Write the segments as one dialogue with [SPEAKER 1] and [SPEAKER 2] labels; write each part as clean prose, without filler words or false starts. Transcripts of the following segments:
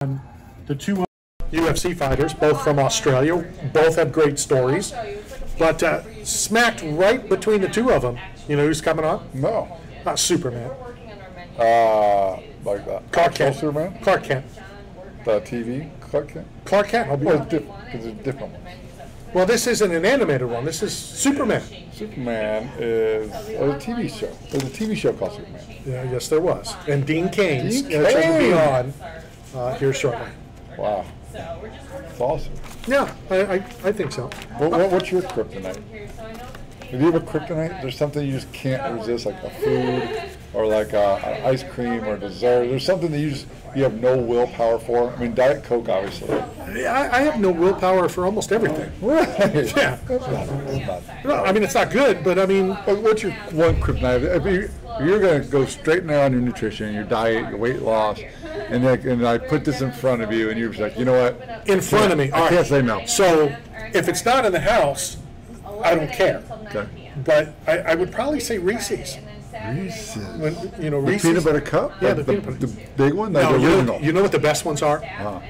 [SPEAKER 1] The two UFC fighters, both from Australia, both have great stories. But smacked right between the two of them, you know who's coming on?
[SPEAKER 2] No.
[SPEAKER 1] Not Superman.
[SPEAKER 2] Like that.
[SPEAKER 1] Clark Kent.
[SPEAKER 2] Superman?
[SPEAKER 1] Clark Kent.
[SPEAKER 2] The TV? Clark Kent?
[SPEAKER 1] Clark Kent.
[SPEAKER 2] Well, it's different, because it's different ones.
[SPEAKER 1] Well, this isn't an animated one. This is Superman.
[SPEAKER 2] Superman is a TV show. There's a TV show called Superman.
[SPEAKER 1] Yeah, yes, there was. And Dean Cain's
[SPEAKER 2] Dean
[SPEAKER 1] going to be
[SPEAKER 2] Cain.
[SPEAKER 1] on here shortly.
[SPEAKER 2] Wow. That's awesome.
[SPEAKER 1] Yeah, I think so.
[SPEAKER 2] What's your kryptonite? If you have a kryptonite, there's something you just can't resist, like a food or like an ice cream or dessert. There's something that you have no willpower for. I mean, Diet Coke, obviously.
[SPEAKER 1] I have no willpower for almost everything.
[SPEAKER 2] Right.
[SPEAKER 1] Yeah. No, I mean, it's not good, but I mean...
[SPEAKER 2] What's your one kryptonite? If you're going to go straight and narrow on your nutrition, your diet, your weight loss, and I put this in front of you, and you're just like, you know what?
[SPEAKER 1] In front of me.
[SPEAKER 2] I can't say no.
[SPEAKER 1] So if it's not in the house, I don't care.
[SPEAKER 2] Okay.
[SPEAKER 1] But I would probably say Reese's.
[SPEAKER 2] Reese's.
[SPEAKER 1] Reese's.
[SPEAKER 2] Peanut butter cup?
[SPEAKER 1] Yeah, the peanut butter.
[SPEAKER 2] The big one?
[SPEAKER 1] No,
[SPEAKER 2] The original.
[SPEAKER 1] you know what the best ones are?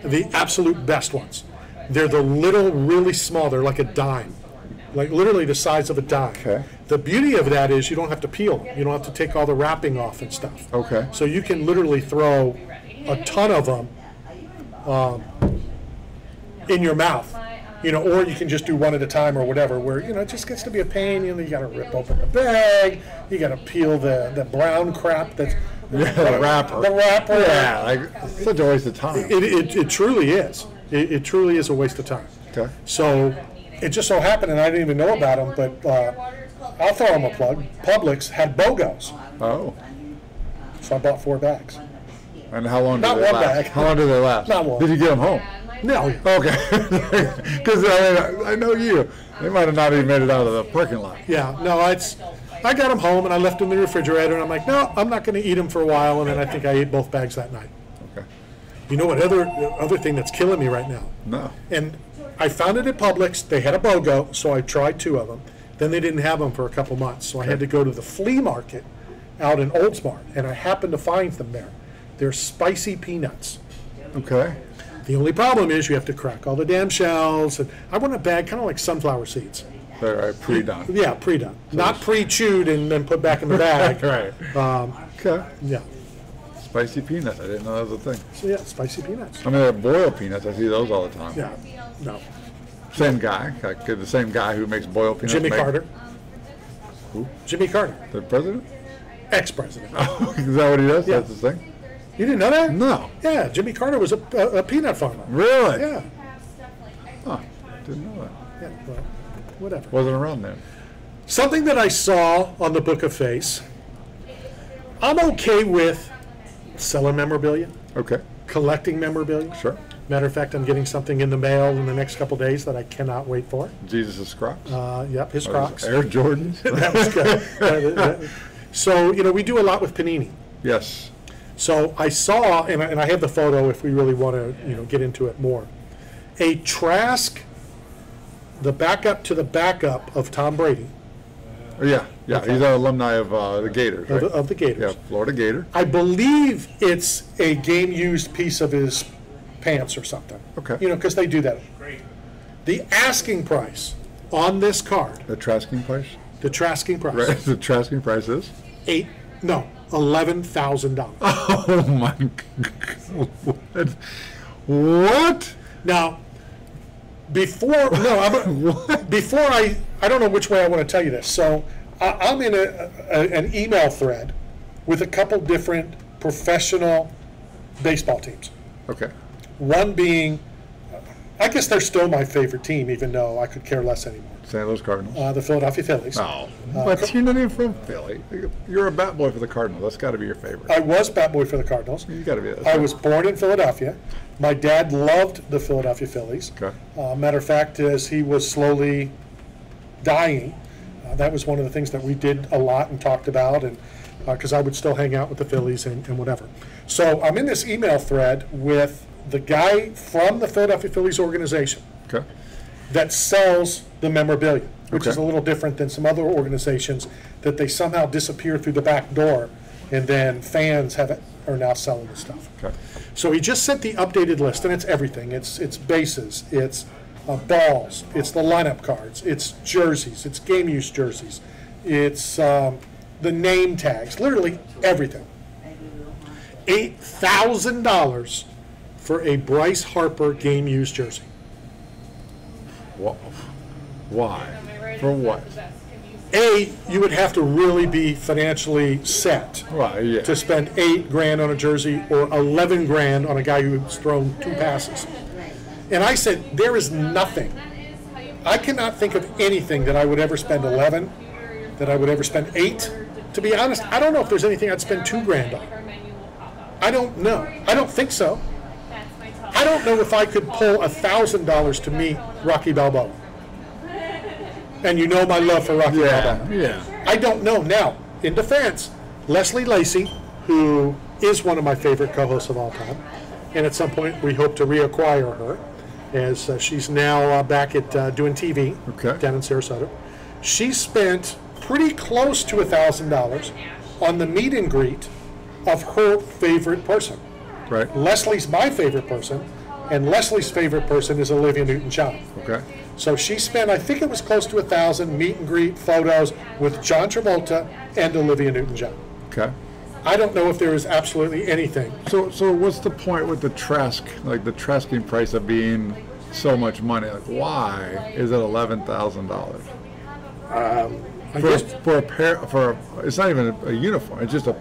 [SPEAKER 1] The absolute best ones. They're the little, really small. They're like a dime. Like literally the size of a dime.
[SPEAKER 2] Okay.
[SPEAKER 1] The beauty of that is you don't have to peel them. You don't have to take all the wrapping off and stuff.
[SPEAKER 2] Okay.
[SPEAKER 1] So you can literally throw a ton of them in your mouth. Or you can just do one at a time or whatever, where, it just gets to be a pain. You got to rip open the bag. You got to peel the brown crap that's...
[SPEAKER 2] Yeah, the wrapper.
[SPEAKER 1] The wrapper.
[SPEAKER 2] Yeah, like, such a waste of time.
[SPEAKER 1] It truly is. It truly is a waste of time.
[SPEAKER 2] Okay.
[SPEAKER 1] So it just so happened, and I didn't even know about them, but I'll throw them a plug. Publix had BOGOs.
[SPEAKER 2] Oh.
[SPEAKER 1] So I bought 4 bags.
[SPEAKER 2] And how long did
[SPEAKER 1] Not
[SPEAKER 2] they
[SPEAKER 1] one
[SPEAKER 2] last?
[SPEAKER 1] bag.
[SPEAKER 2] How long did they last?
[SPEAKER 1] Not one.
[SPEAKER 2] Did you get them home?
[SPEAKER 1] No.
[SPEAKER 2] Okay. Because I know you. They might have not even made it out of the parking lot.
[SPEAKER 1] Yeah. No, I got them home, and I left them in the refrigerator, and I'm like, no, I'm not going to eat them for a while, and then I think I ate both bags that night.
[SPEAKER 2] Okay.
[SPEAKER 1] You know what other thing that's killing me right now?
[SPEAKER 2] No.
[SPEAKER 1] And I found it at Publix. They had a BOGO, so I tried 2 of them. Then they didn't have them for a couple months, so I had to go to the flea market out in Oldsmart, and I happened to find them there. They're spicy peanuts.
[SPEAKER 2] Okay.
[SPEAKER 1] The only problem is you have to crack all the damn shells. And I want a bag kind of like sunflower seeds.
[SPEAKER 2] They're pre-done.
[SPEAKER 1] Yeah, pre-done. Not pre-chewed and then put back in the bag.
[SPEAKER 2] Right. Okay.
[SPEAKER 1] Yeah.
[SPEAKER 2] Spicy peanuts. I didn't know that was a thing.
[SPEAKER 1] So yeah, spicy peanuts.
[SPEAKER 2] I mean, they're boiled peanuts. I see those all the time.
[SPEAKER 1] Yeah. No.
[SPEAKER 2] Same guy. Like the same guy who makes boiled peanuts.
[SPEAKER 1] Jimmy Carter.
[SPEAKER 2] Who?
[SPEAKER 1] Jimmy Carter.
[SPEAKER 2] The president?
[SPEAKER 1] Ex-president.
[SPEAKER 2] Oh, is that what he does?
[SPEAKER 1] Yeah.
[SPEAKER 2] That's his thing?
[SPEAKER 1] You didn't know that?
[SPEAKER 2] No.
[SPEAKER 1] Yeah, Jimmy Carter was a peanut farmer.
[SPEAKER 2] Really?
[SPEAKER 1] Yeah.
[SPEAKER 2] Huh. Didn't know that.
[SPEAKER 1] Yeah, well, whatever.
[SPEAKER 2] Wasn't around then.
[SPEAKER 1] Something that I saw on the Book of Face, I'm okay with selling memorabilia,
[SPEAKER 2] Okay.
[SPEAKER 1] collecting memorabilia.
[SPEAKER 2] Sure.
[SPEAKER 1] Matter of fact, I'm getting something in the mail in the next couple days that I cannot wait for.
[SPEAKER 2] Jesus' Crocs.
[SPEAKER 1] Yep, his Crocs.
[SPEAKER 2] Air Jordans.
[SPEAKER 1] That was good. So, we do a lot with Panini.
[SPEAKER 2] Yes.
[SPEAKER 1] So I saw, and I have the photo if we really want to, get into it more, a Trask, the backup to the backup of Tom Brady.
[SPEAKER 2] Yeah.
[SPEAKER 1] Okay.
[SPEAKER 2] He's an alumni of the Gators, right?
[SPEAKER 1] Of the Gators.
[SPEAKER 2] Yeah, Florida Gator.
[SPEAKER 1] I believe it's a game-used piece of his pants or something.
[SPEAKER 2] Okay.
[SPEAKER 1] Because they do that. The asking price on this card,
[SPEAKER 2] The Trasking price?
[SPEAKER 1] the Trasking price,
[SPEAKER 2] Right. The Trasking price is?
[SPEAKER 1] $11,000.
[SPEAKER 2] Oh my God. What?
[SPEAKER 1] Now, before I don't know which way I want to tell you this. So I'm in an email thread with a couple different professional baseball teams.
[SPEAKER 2] Okay.
[SPEAKER 1] One being, I guess they're still my favorite team, even though I could care less anymore.
[SPEAKER 2] St. Louis Cardinals.
[SPEAKER 1] The Philadelphia Phillies.
[SPEAKER 2] Oh, but you're not even from Philly. You're a bat boy for the Cardinals. That's got to be your favorite.
[SPEAKER 1] I was bat boy for the Cardinals.
[SPEAKER 2] You got to be that.
[SPEAKER 1] I was born in Philadelphia. My dad loved the Philadelphia Phillies.
[SPEAKER 2] Okay.
[SPEAKER 1] Matter of fact, as he was slowly dying, that was one of the things that we did a lot and talked about, and because I would still hang out with the Phillies and whatever. So I'm in this email thread with the guy from the Philadelphia Phillies organization
[SPEAKER 2] Okay.
[SPEAKER 1] that sells the memorabilia, which
[SPEAKER 2] Okay.
[SPEAKER 1] is a little different than some other organizations that they somehow disappear through the back door, and then fans have are now selling the stuff.
[SPEAKER 2] Okay.
[SPEAKER 1] So he just sent the updated list, and it's everything. It's bases, it's balls, it's the lineup cards, it's jerseys, it's game use jerseys, it's the name tags, literally everything. $8,000 for a Brice Harper game use jersey.
[SPEAKER 2] Why? For what?
[SPEAKER 1] A, you would have to really be financially set
[SPEAKER 2] Right, yeah.
[SPEAKER 1] to spend $8,000 on a jersey or $11,000 on a guy who's thrown 2 passes. And I said, there is nothing. I cannot think of anything that I would ever spend 11, that I would ever spend 8. To be honest, I don't know if there's anything I'd spend $2,000 on. I don't know. I don't think so. I don't know if I could pull $1,000 to meet Rocky Balboa. And you know my love for Rocky Balboa.
[SPEAKER 2] Yeah.
[SPEAKER 1] I don't know. Now, in defense, Leslie Lacey, who is one of my favorite co-hosts of all time, and at some point we hope to reacquire her, as she's now back at doing TV down in Sarasota. She spent pretty close to $1,000 on the meet and greet of her favorite person.
[SPEAKER 2] Right.
[SPEAKER 1] Leslie's my favorite person, and Leslie's favorite person is Olivia Newton-John.
[SPEAKER 2] Okay.
[SPEAKER 1] So she spent, I think it was close to $1,000 meet and greet photos with John Travolta and Olivia Newton-John.
[SPEAKER 2] Okay.
[SPEAKER 1] I don't know if there is absolutely anything.
[SPEAKER 2] So what's the point with the Trask, like the Trasking price of being so much money? Like, why is it $11,000? For a pair, it's not even a uniform. It's just a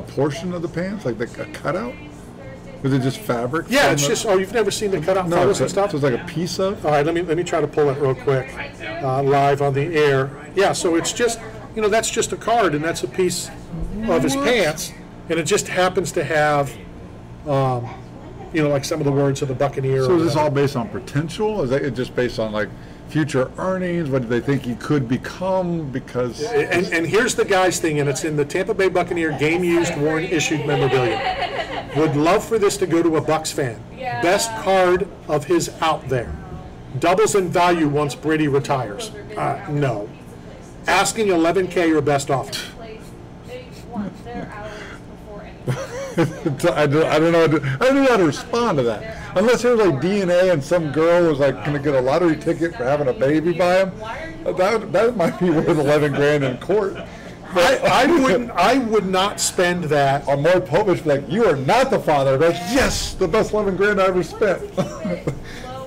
[SPEAKER 2] portion of the pants, like a cutout. Is it just fabric?
[SPEAKER 1] Yeah, it's just. Oh, you've never seen the cutout photos and stuff?
[SPEAKER 2] So it's like a piece of.
[SPEAKER 1] All right, let me try to pull it real quick, live on the air. Yeah, so it's just, that's just a card, and that's a piece of his pants, and it just happens to have, like some of the words of the Buccaneer.
[SPEAKER 2] So is this all based on potential? Is it just based on like future earnings? What do they think he could become? Because
[SPEAKER 1] and here's the guy's thing, and it's in the Tampa Bay Buccaneer game used, worn, issued memorabilia. Would love for this to go to a Bucs fan. Best card of his out there. Doubles in value once Brady retires. No. Asking $11K or best offer.
[SPEAKER 2] I don't know how to respond to that. Unless there's like DNA and some girl was like going to get a lottery ticket for having a baby by him, that might be worth $11,000 in court.
[SPEAKER 1] I would not spend that.
[SPEAKER 2] Or Maury Povich be like, you are not the father. Like, yes, the best $11,000 I ever spent.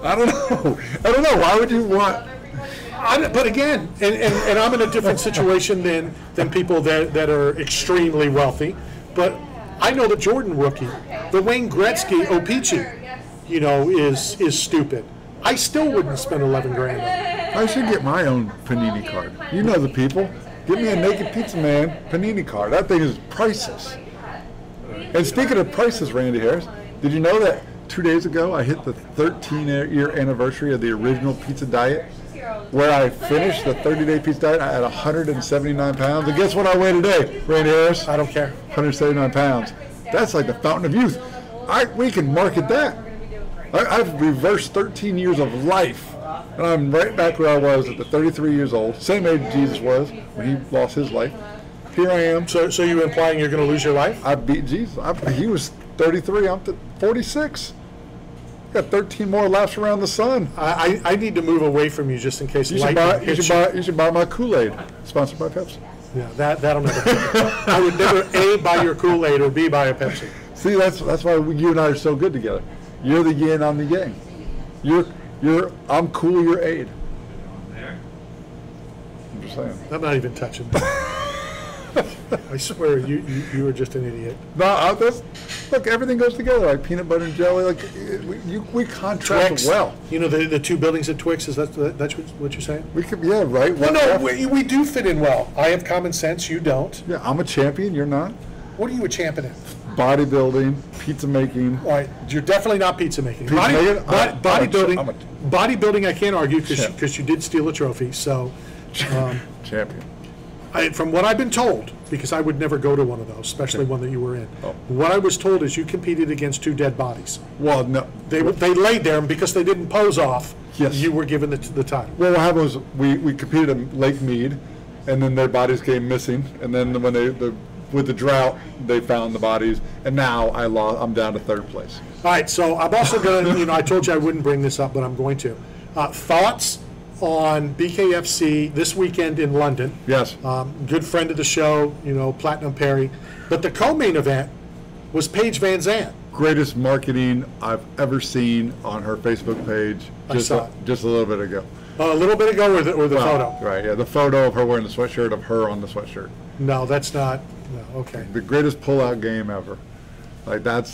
[SPEAKER 2] I don't know. Why would you want?
[SPEAKER 1] But again, and I'm in a different situation than people that are extremely wealthy. But I know the Jordan rookie, the Wayne Gretzky O-Pee-Chee, is stupid. I still wouldn't spend $11,000 on it.
[SPEAKER 2] I should get my own Panini card. You know the people. Give me a Naked Pizza Man Panini card. That thing is priceless. And speaking of prices, Randy Harris, did you know that 2 days ago I hit the 13-year anniversary of the original pizza diet, where I finished the 30-day pizza diet at 179 pounds. And guess what I weigh today, Randy Harris?
[SPEAKER 1] I don't care.
[SPEAKER 2] 179 pounds. That's like the fountain of youth. We can market that. I've reversed 13 years of life. And I'm right back where I was at the 33 years old, same age Jesus was when he lost his life. Here I am.
[SPEAKER 1] So you implying you're going to lose your life?
[SPEAKER 2] I beat Jesus. He was 33. I'm 46. Got 13 more laps around the sun.
[SPEAKER 1] I need to move away from you just in case.
[SPEAKER 2] You should buy my Kool-Aid, sponsored by Pepsi.
[SPEAKER 1] Yeah, that'll never happen. I would never A, buy your Kool-Aid, or B, buy a Pepsi.
[SPEAKER 2] See, that's why you and I are so good together. You're the yin, I'm the yang. I'm cool, you're aid. I'm just saying.
[SPEAKER 1] I'm not even touching that. I swear, you are just an idiot.
[SPEAKER 2] No, look, everything goes together, like peanut butter and jelly. Like we contract
[SPEAKER 1] Twix,
[SPEAKER 2] well.
[SPEAKER 1] The 2 buildings at Twix. That's what you're saying?
[SPEAKER 2] We could, yeah, right.
[SPEAKER 1] Well, no, we do fit in well. I have common sense. You don't.
[SPEAKER 2] Yeah, I'm a champion. You're not.
[SPEAKER 1] What are you a champion in?
[SPEAKER 2] Bodybuilding, pizza making.
[SPEAKER 1] All right, you're definitely not pizza making.
[SPEAKER 2] Bodybuilding.
[SPEAKER 1] Bodybuilding, I can't argue because you did steal a trophy. So,
[SPEAKER 2] champion.
[SPEAKER 1] From what I've been told, because I would never go to one of those, especially one that you were in.
[SPEAKER 2] Oh.
[SPEAKER 1] What I was told is you competed against 2 dead bodies.
[SPEAKER 2] Well, no,
[SPEAKER 1] they laid there, and because they didn't pose off,
[SPEAKER 2] yes,
[SPEAKER 1] you were given the title.
[SPEAKER 2] Well, what happened was we competed in Lake Mead, and then their bodies came missing, and then when the with the drought, they found the bodies, and now I'm down to third place.
[SPEAKER 1] All right, so I'm also going to, I told you I wouldn't bring this up, but I'm going to. Thoughts on BKFC this weekend in London?
[SPEAKER 2] Yes.
[SPEAKER 1] Good friend of the show, Platinum Perry. But the co-main event was Paige VanZant.
[SPEAKER 2] Greatest marketing I've ever seen on her Facebook page. Just a little bit ago.
[SPEAKER 1] A little bit ago, or the photo?
[SPEAKER 2] Right, yeah, the photo of her wearing the sweatshirt, of her on the sweatshirt.
[SPEAKER 1] No, that's not. No, okay.
[SPEAKER 2] The greatest pull-out game ever. Like that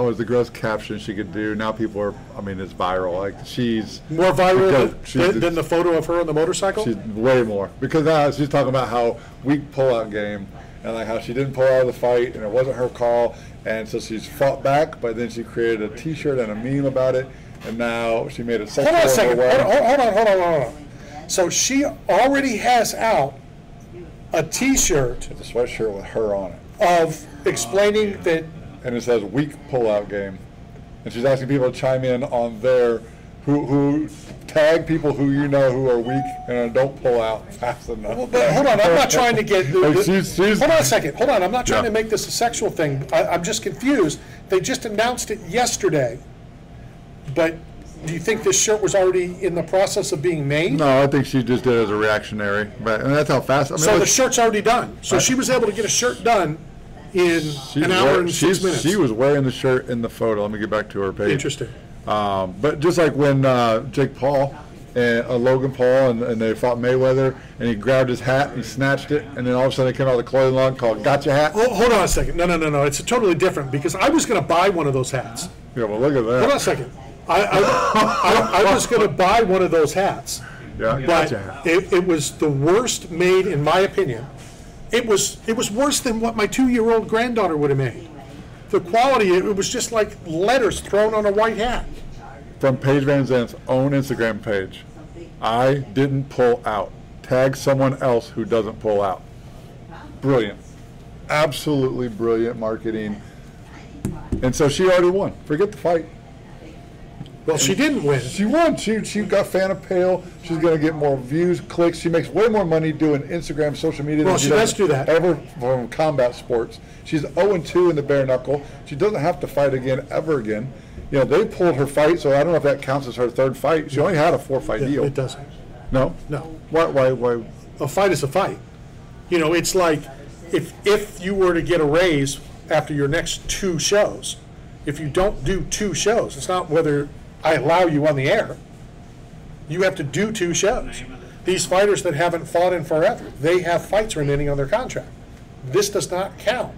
[SPEAKER 2] was the gross caption she could do. Now people are, it's viral. Like she's
[SPEAKER 1] more viral than the photo of her on the motorcycle.
[SPEAKER 2] She's way more, because now she's talking about how weak pull-out game and like how she didn't pull out of the fight and it wasn't her call, and so she's fought back. But then she created a T-shirt and a meme about it, and now she made it sexual.
[SPEAKER 1] Hold on a second. Hold on. So she already has out a T-shirt
[SPEAKER 2] with a sweatshirt with her on it
[SPEAKER 1] of explaining that.
[SPEAKER 2] And it says weak pull-out game, and she's asking people to chime in on their who tag people who who are weak and don't pull out fast enough.
[SPEAKER 1] Well, but hold on, I'm not trying to get.
[SPEAKER 2] Hold on
[SPEAKER 1] a second. Hold on, I'm not trying to make this a sexual thing. I'm just confused. They just announced it yesterday, but do you think this shirt was already in the process of being made?
[SPEAKER 2] No, I think she just did it as a reactionary. But that's how fast.
[SPEAKER 1] So the shirt's already done. So she was able to get a shirt done in an hour and 6 minutes.
[SPEAKER 2] She was wearing the shirt in the photo. Let me get back to her page.
[SPEAKER 1] Interesting.
[SPEAKER 2] But just like when Jake Paul and Logan Paul and they fought Mayweather, and he grabbed his hat, he snatched it, and then all of a sudden it came out of the clothing line called "Gotcha Hat."
[SPEAKER 1] Oh, hold on a second. No. It's totally different, because I was going to buy one of those hats.
[SPEAKER 2] Yeah, well, look at that.
[SPEAKER 1] Hold on a second. I was going to buy one of those hats.
[SPEAKER 2] Yeah, Gotcha Hat.
[SPEAKER 1] It was the worst made, in my opinion. It was worse than what my 2-year-old granddaughter would have made. The quality, it was just like letters thrown on a white hat.
[SPEAKER 2] From Paige VanZant's own Instagram page, I didn't pull out. Tag someone else who doesn't pull out. Brilliant. Absolutely brilliant marketing. And so she already won. Forget the fight.
[SPEAKER 1] Well, she didn't win.
[SPEAKER 2] She won. She got fan appeal. She's going to get more views, clicks. She makes way more money doing Instagram, social media.
[SPEAKER 1] Well, she does do that.
[SPEAKER 2] Ever from combat sports. She's 0-2 in the bare knuckle. She doesn't have to fight again, ever again. They pulled her fight, so I don't know if that counts as her third fight. She only had a 4-fight deal.
[SPEAKER 1] It doesn't.
[SPEAKER 2] No?
[SPEAKER 1] No.
[SPEAKER 2] Why?
[SPEAKER 1] A fight is a fight. It's like if you were to get a raise after your next 2 shows, if you don't do 2 shows, it's not whether I allow you on the air. You have to do 2 shows. These fighters that haven't fought in forever, they have fights remaining on their contract. This does not count.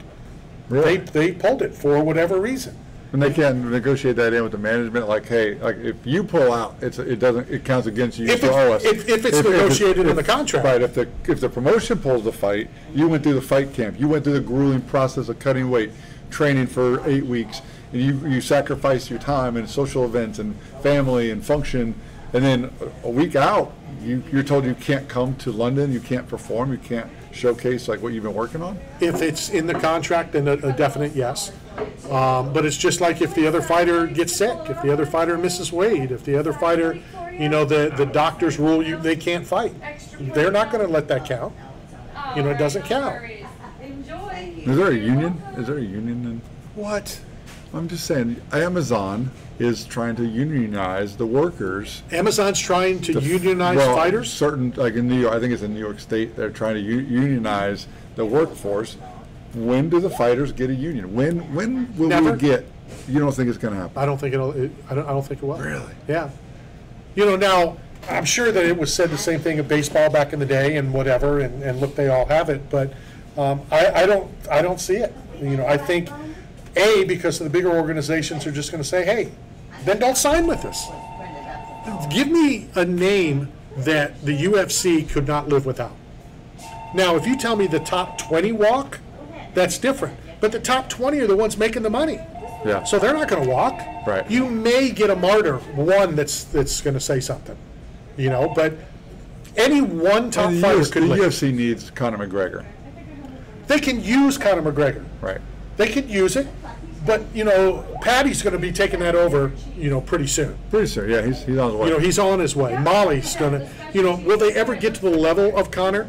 [SPEAKER 2] Really?
[SPEAKER 1] They pulled it for whatever reason.
[SPEAKER 2] And they can't negotiate that in with the management, like, hey, like if you pull out, it counts against you.
[SPEAKER 1] If it's negotiated in the contract.
[SPEAKER 2] Right. If the promotion pulls the fight, you went through the fight camp, you went through the grueling process of cutting weight, training for 8 weeks, and you sacrifice your time and social events and family and function, and then a week out, you're told you can't come to London, you can't perform, you can't showcase like what you've been working on?
[SPEAKER 1] If it's in the contract, then a definite yes. But it's just like if the other fighter gets sick, if the other fighter misses weight, if the other fighter, the doctors rule they can't fight. They're not going to let that count. It doesn't count.
[SPEAKER 2] Is there a union? Is there a union then?
[SPEAKER 1] What?
[SPEAKER 2] I'm just saying, Amazon is trying to unionize the workers.
[SPEAKER 1] Amazon's trying to unionize fighters?
[SPEAKER 2] Certain, like in New York, I think it's in New York State, they're trying to unionize the workforce. When do the fighters get a union? When will we get? You don't think it's going to happen?
[SPEAKER 1] I don't think I don't think it will.
[SPEAKER 2] Really?
[SPEAKER 1] Yeah. Now I'm sure that it was said the same thing of baseball back in the day and whatever, and look, they all have it, but I don't see it. I think because the bigger organizations are just going to say, hey, then don't sign with us. Give me a name that the UFC could not live without. Now, if you tell me the top 20 walk, that's different. But the top 20 are the ones making the money.
[SPEAKER 2] Yeah.
[SPEAKER 1] So they're not going to walk.
[SPEAKER 2] Right.
[SPEAKER 1] You may get a martyr, one that's going to say something, but any one top fighter could
[SPEAKER 2] the
[SPEAKER 1] live.
[SPEAKER 2] UFC needs Conor McGregor.
[SPEAKER 1] They can use Conor McGregor.
[SPEAKER 2] Right.
[SPEAKER 1] They could use it, but Patty's going to be taking that over, pretty soon.
[SPEAKER 2] Pretty soon, yeah. He's on his way.
[SPEAKER 1] He's on his way. Molly's going to, will they ever get to the level of Conor?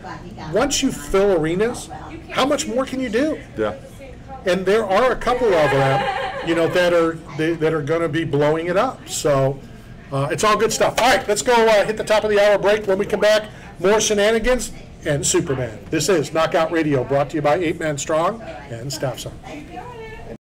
[SPEAKER 1] Once you fill arenas, how much more can you do?
[SPEAKER 2] Yeah.
[SPEAKER 1] And there are a couple of them, you know, that are going to be blowing it up. So it's all good stuff. All right, let's go hit the top of the hour break. When we come back, more shenanigans and Superman. This is Knockout Radio, brought to you by 8 Man Strong and Staff Song.